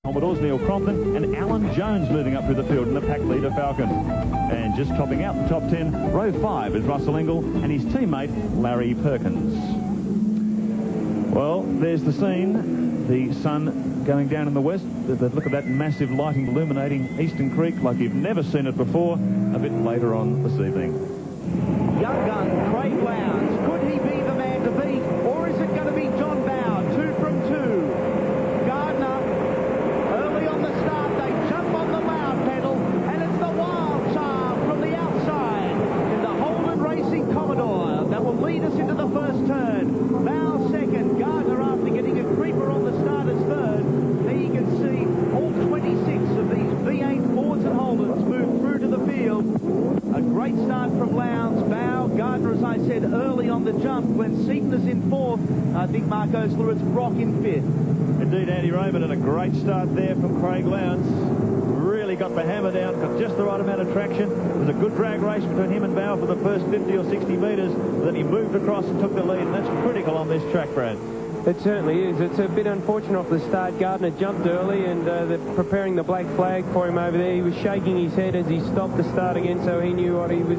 Commodores Neil Crompton and Alan Jones moving up through the field in the pack leader Falcon. And just topping out the top 10, row 5 is Russell Ingall and his teammate Larry Perkins. Well, there's the scene. The sun going down in the west. Look at that massive lighting illuminating Eastern Creek like you've never seen it before. A bit later on this evening. Young gun Craig Lowndes. Could he be the man to beat, or is it going to be John Bow? 2 from 2. Gardner, early on the start, they jump on the loud pedal, and it's the wild child from the outside in the Holden Racing Commodore that will lead us into the first turn. Bow second, Gardner after getting a creeper on the start is third. There you can see all 26 of these V8 Fords and Holdens move through to the field. A great start from Lowndes. Bow, Gardner, as I said, early on the jump. Glenn Seaton is in fourth. I think Mark Osler, it's Brock in fifth. Indeed, Andy Raymond, and a great start there from Craig Lowndes. Really got the hammer down, got just the right amount of traction. It was a good drag race between him and Bow for the first 50 or 60 metres. Then he moved across and took the lead, and that's critical on this track, Brad. It certainly is. It's a bit unfortunate off the start. Gardner jumped early, and they're preparing the black flag for him over there. He was shaking his head as he stopped the start again, so he knew what he was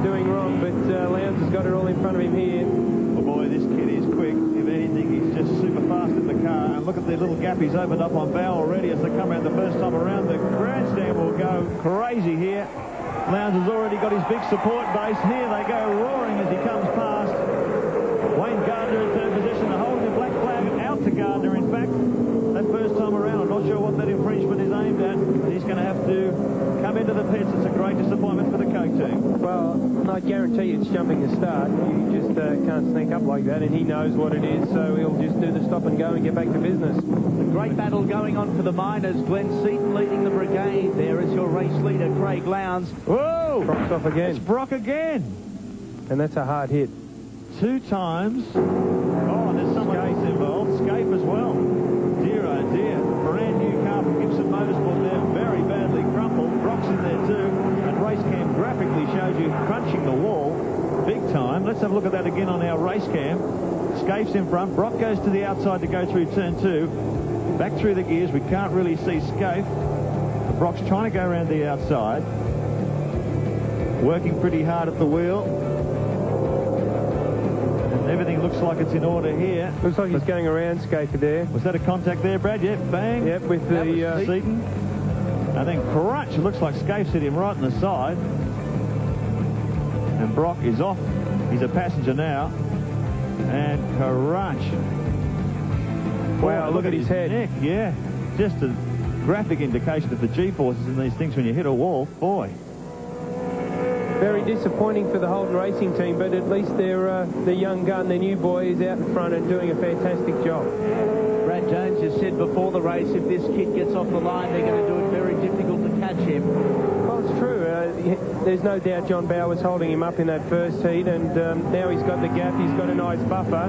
doing wrong. But Lowndes has got it all in front of him here. Well, boy, this kid is quick. If anything, he's just super fast in the car. And look at the little gap he's opened up on Bow already as they come around the first time around. The grandstand will go crazy here. Lowndes has already got his big support base. Here they go roaring as he comes past. Wayne Gardner in third position. The holding the black flag out to Gardner, in fact, that first time around. I'm not sure what that infringement is aimed at, but he's going to have to come into the pits. It's a great disappointment for the Coke team. Well, I guarantee you it's jumping the start. You just can't sneak up like that, and he knows what it is, so he'll just do the stop and go and get back to business. A great battle going on for the minors. Glenn Seaton leading the brigade. There is your race leader, Craig Lowndes. Whoa! Brock's off again. It's Brock again. And that's a hard hit. 2 times. Oh, and there's someone else involved. Scape as well. Dear, oh dear. Brand new car from Gibson Motorsport there. Very badly crumpled. Brock's in there too. And race cam graphically shows you crunching the wall. Big time. Let's have a look at that again on our race cam. Scape's in front. Brock goes to the outside to go through turn 2. Back through the gears. We can't really see Scape. Brock's trying to go around the outside. Working pretty hard at the wheel. Everything looks like it's in order here. Looks like he's going around Scaper there. Was that a contact there, Brad? Yep, bang. Yep, with the Seaton. And then crunch. It looks like Scape's hit him right on the side. And Brock is off. He's a passenger now. And crunch. Wow, look at his head. Neck. Yeah. Just a graphic indication of the G-forces in these things when you hit a wall. Boy. Very disappointing for the Holden Racing team, but at least their young gun, their new boy, is out in front and doing a fantastic job. Brad Jones just said before the race, if this kid gets off the line, they're going to do it very difficult to catch him. Well, it's true. There's no doubt John Bow was holding him up in that first heat, and now he's got the gap. He's got a nice buffer.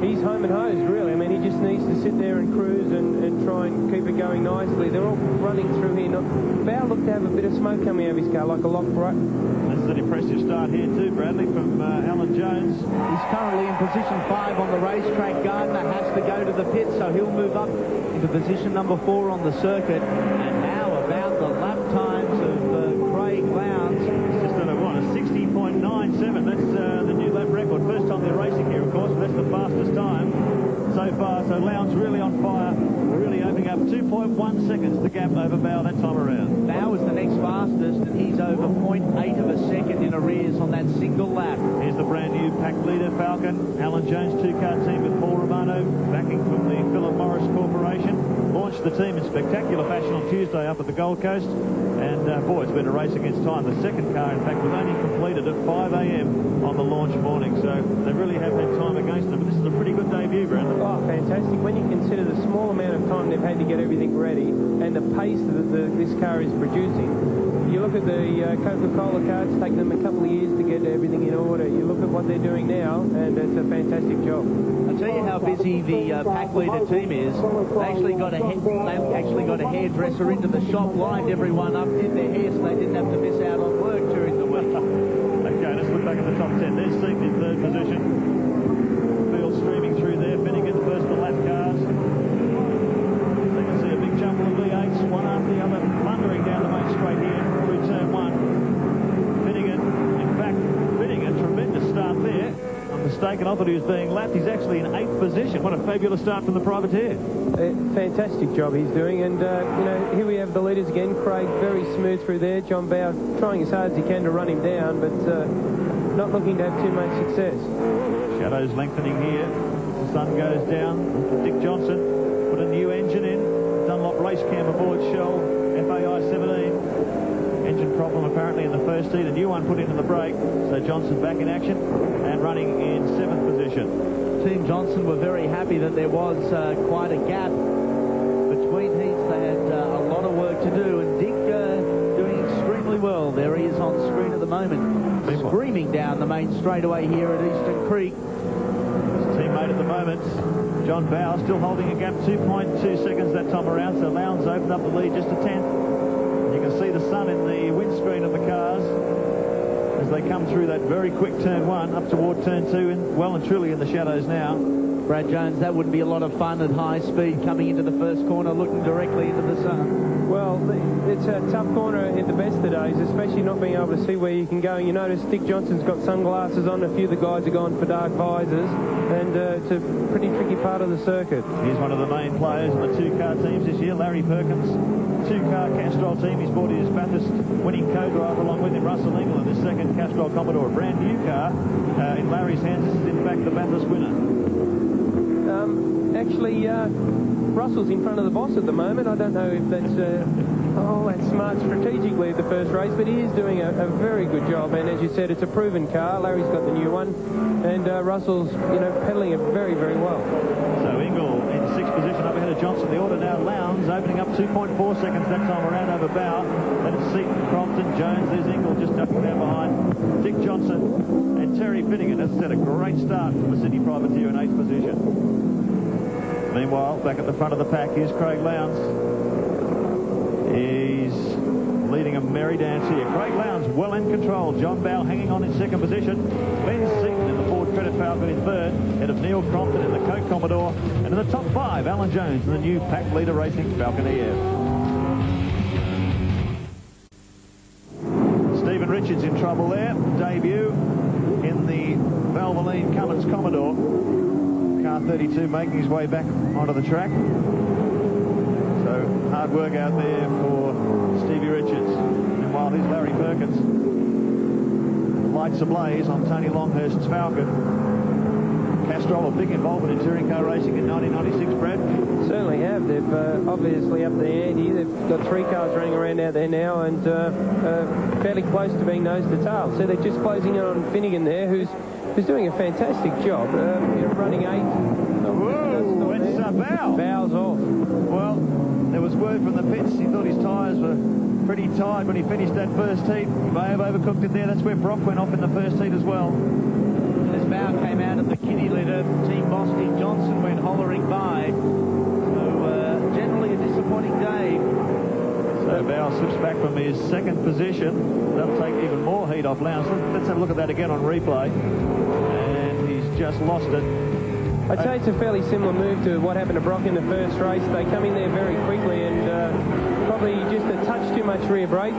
He's home and hosed, really. I mean, he just needs to sit there and cruise and try and keep it going nicely. They're all running through here. Bow looked to have a bit of smoke coming out of his car, like a lock right. This is an impressive start here too, Bradley, from Alan Jones. He's currently in position 5 on the racetrack. Gardner has to go to the pit, so he'll move up into position number 4 on the circuit. And now about the lap times of Craig Lowndes. He's just done a 60.97. That's the new lap record. First time they're racing here, of course, but that's the fastest time so far. So Lowndes really on fire. Really opening up 2.1 seconds the gap over Bow that time around. Bow is the next fastest, and he's over 0.8 of a second in arrears on that single lap. Here's the brand new pack leader, Falcon. Alan Jones 2-car team with Paul Romano, backing from the Philip Morris Corporation. Launched the team in spectacular fashion on Tuesday up at the Gold Coast. And, boy, it's been a race against time. The second car, in fact, was only completed at 5 a.m. on the launch morning. So they really have had time against them. But this is a pretty good debut, Brandon. Oh, fantastic. When you consider the small amount of time they've had to get everything ready and the pace that this car is producing, you look at the Coca-Cola car, it's taken them a couple of years to get everything in order. You look at what they're doing now, and it's a fantastic job. I'll tell you how busy the pack leader team is. They actually got a hairdresser into the shop, lined everyone up, did their hair so they didn't have to miss out on work during the week. Okay, let's look back at the top 10. There's Seaton in third position. Field streaming through there. Finnegan first for lap cars. They can see a big jump second. I thought he was being lapped. He's actually in 8th position. What a fabulous start from the privateer. Fantastic job he's doing, and here we have the leaders again. Craig very smooth through there. John Bow trying as hard as he can to run him down, but not looking to have too much success. Shadows lengthening here. The sun goes down. Dick Johnson put a new engine in. Dunlop race cam aboard Shell FAI 17. Engine problem apparently in the first heat. A new one put into the brake. So Johnson back in action and running in 7th position. Team Johnson were very happy that there was quite a gap between heats. They had a lot of work to do, and Dick doing extremely well. There he is on screen at the moment, screaming down the main straightaway here at Eastern Creek. His teammate at the moment, John Bow, still holding a gap 2.2 seconds that time around, so Lowndes opened up the lead just a 10th. You can see the sun in the windscreen of the cars as they come through that very quick turn 1 up toward turn 2, and well and truly in the shadows now. Brad Jones, that wouldn't be a lot of fun at high speed coming into the first corner looking directly into the sun. Well, it's a tough corner at the best of days, especially not being able to see where you can go. You notice Dick Johnson's got sunglasses on. A few of the guys are gone for dark visors, and it's a pretty tricky part of the circuit. He's one of the main players in the 2-car teams this year. Larry Perkins, 2-car Castrol team. He's brought his Bathurst winning co-driver along with him, Russell England, his second Castrol Commodore, a brand new car in Larry's hands. This is in fact the Bathurst winner. Actually, Russell's in front of the boss at the moment. I don't know if that's that's smart strategically at the first race, but he is doing a very good job. And as you said, it's a proven car. Larry's got the new one, and Russell's pedaling it very, very well. So Ingle in 6th position up ahead of Johnson. The order now, Lowndes opening up 2.4 seconds that time around over Bow. Then it's Seaton, Crompton, Jones. There's Ingle just ducking down behind Dick Johnson and Terry Finnegan. As I said, a great start from the Sydney Privateer in 8th position. Meanwhile, back at the front of the pack, here's Craig Lowndes. He's leading a merry dance here. Craig Lowndes well in control. John Bow hanging on in 2nd position. Ben Seaton in the Ford Credit Falcon in 3rd. Head of Neil Crompton in the Coke Commodore. And in the top 5, Alan Jones in the new pack leader racing Falcon EF. Stephen Richards in trouble there. Debut in the Valvoline Cummins Commodore. Car 32 making his way back onto the track. So hard work out there for Stevie Richards. Meanwhile, here's Larry Perkins. Lights ablaze on Tony Longhurst's Falcon. Castrol a big involvement in touring car racing in 1996, Brad. Certainly have. They've obviously upped the ante. They've got 3 cars running around out there now, and fairly close to being nose to tail. So they're just closing in on Finnegan there, who's doing a fantastic job. Running 8. Whoa, it's Bow. Bow's off. Well, there was word from the pits. He thought his tyres were pretty tight when he finished that first heat. He may have overcooked it there. That's where Brock went off in the first heat as well. As Bow came out of the kiddie litter, team boss Dick Johnson went hollering by. So generally a disappointing day. So Bow slips back from his 2nd position. That'll take even more heat off Lowndes. Let's have a look at that again on replay. And he's just lost it. I'd say it's a fairly similar move to what happened to Brock in the first race. They come in there very quickly and probably just a touch too much rear brake.